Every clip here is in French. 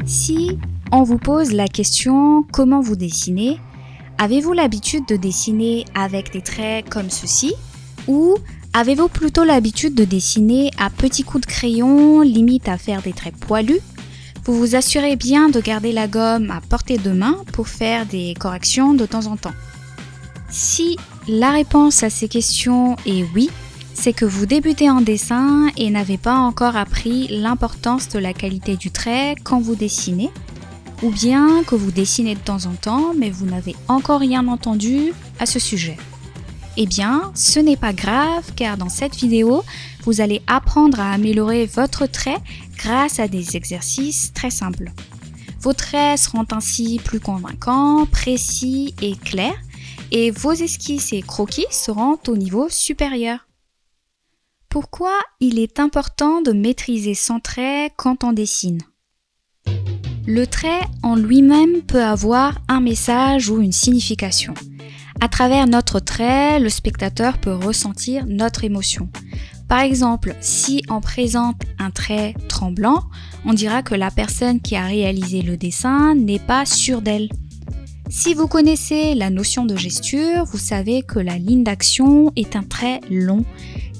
Si on vous pose la question comment vous dessinez, avez-vous l'habitude de dessiner avec des traits comme ceci ou avez-vous plutôt l'habitude de dessiner à petits coups de crayon, limite à faire des traits poilus? Vous vous assurez bien de garder la gomme à portée de main pour faire des corrections de temps en temps. Si la réponse à ces questions est oui, c'est que vous débutez en dessin et n'avez pas encore appris l'importance de la qualité du trait quand vous dessinez, ou bien que vous dessinez de temps en temps mais vous n'avez encore rien entendu à ce sujet. Eh bien, ce n'est pas grave car dans cette vidéo, vous allez apprendre à améliorer votre trait grâce à des exercices très simples. Vos traits seront ainsi plus convaincants, précis et clairs et vos esquisses et croquis seront au niveau supérieur. Pourquoi il est important de maîtriser son trait quand on dessine? Le trait en lui-même peut avoir un message ou une signification. À travers notre trait, le spectateur peut ressentir notre émotion. Par exemple, si on présente un trait tremblant, on dira que la personne qui a réalisé le dessin n'est pas sûre d'elle. Si vous connaissez la notion de gesture, vous savez que la ligne d'action est un trait long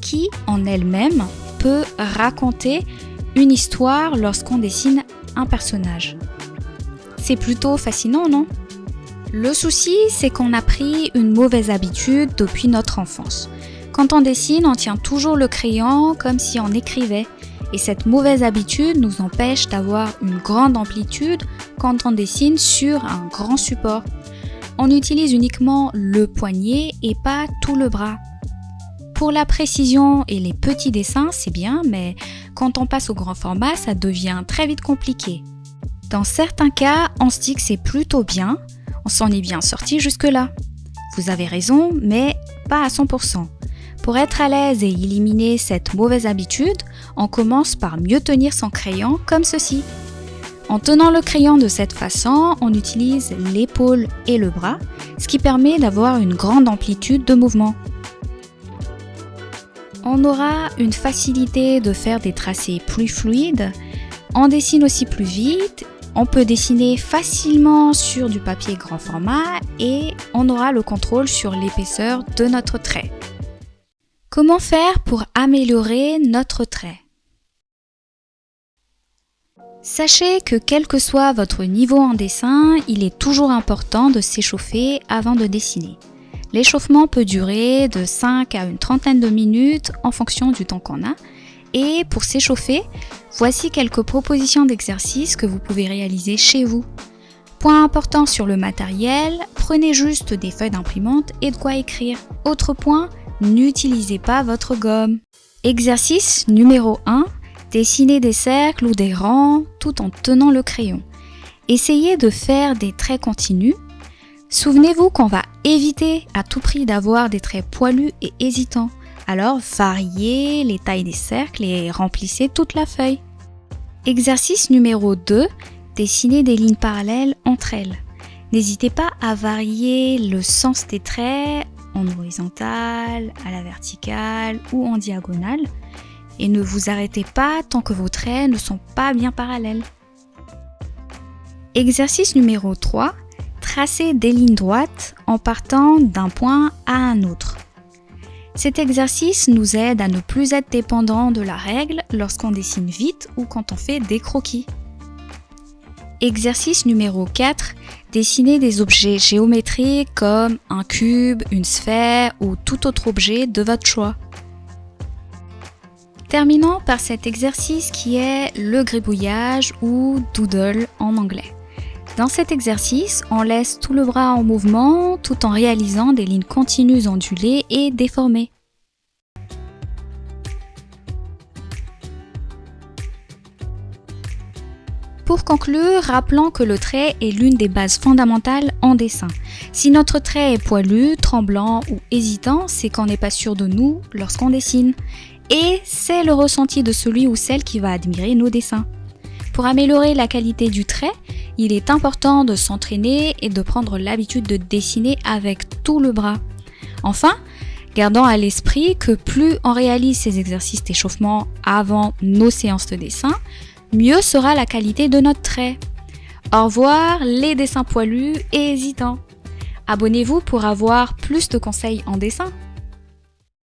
qui, en elle-même, peut raconter une histoire lorsqu'on dessine un personnage. C'est plutôt fascinant, non? Le souci, c'est qu'on a pris une mauvaise habitude depuis notre enfance. Quand on dessine, on tient toujours le crayon comme si on écrivait. Et cette mauvaise habitude nous empêche d'avoir une grande amplitude quand on dessine sur un grand support. On utilise uniquement le poignet et pas tout le bras. Pour la précision et les petits dessins, c'est bien, mais quand on passe au grand format, ça devient très vite compliqué. Dans certains cas, on se dit que c'est plutôt bien, on s'en est bien sorti jusque-là. Vous avez raison, mais pas à 100%. Pour être à l'aise et éliminer cette mauvaise habitude, on commence par mieux tenir son crayon comme ceci. En tenant le crayon de cette façon, on utilise l'épaule et le bras, ce qui permet d'avoir une grande amplitude de mouvement. On aura une facilité de faire des tracés plus fluides, on dessine aussi plus vite, on peut dessiner facilement sur du papier grand format et on aura le contrôle sur l'épaisseur de notre trait. Comment faire pour améliorer notre trait? Sachez que quel que soit votre niveau en dessin, il est toujours important de s'échauffer avant de dessiner. L'échauffement peut durer de 5 à une trentaine de minutes en fonction du temps qu'on a. Et pour s'échauffer, voici quelques propositions d'exercices que vous pouvez réaliser chez vous. Point important sur le matériel, prenez juste des feuilles d'imprimante et de quoi écrire. Autre point, n'utilisez pas votre gomme. Exercice numéro 1, dessinez des cercles ou des rangs tout en tenant le crayon. Essayez de faire des traits continus. Souvenez-vous qu'on va éviter à tout prix d'avoir des traits poilus et hésitants. Alors variez les tailles des cercles et remplissez toute la feuille. Exercice numéro 2, dessinez des lignes parallèles entre elles. N'hésitez pas à varier le sens des traits en horizontal, à la verticale ou en diagonale. Et ne vous arrêtez pas tant que vos traits ne sont pas bien parallèles. Exercice numéro 3, tracez des lignes droites en partant d'un point à un autre. Cet exercice nous aide à ne plus être dépendant de la règle lorsqu'on dessine vite ou quand on fait des croquis. Exercice numéro 4, dessinez des objets géométriques comme un cube, une sphère ou tout autre objet de votre choix. Terminons par cet exercice qui est le gribouillage ou doodle en anglais. Dans cet exercice, on laisse tout le bras en mouvement tout en réalisant des lignes continues ondulées et déformées. Pour conclure, rappelons que le trait est l'une des bases fondamentales en dessin. Si notre trait est poilu, tremblant ou hésitant, c'est qu'on n'est pas sûr de nous lorsqu'on dessine. Et c'est le ressenti de celui ou celle qui va admirer nos dessins. Pour améliorer la qualité du trait, il est important de s'entraîner et de prendre l'habitude de dessiner avec tout le bras. Enfin, gardons à l'esprit que plus on réalise ces exercices d'échauffement avant nos séances de dessin, mieux sera la qualité de notre trait. Au revoir les dessins poilus et hésitants. Abonnez-vous pour avoir plus de conseils en dessin.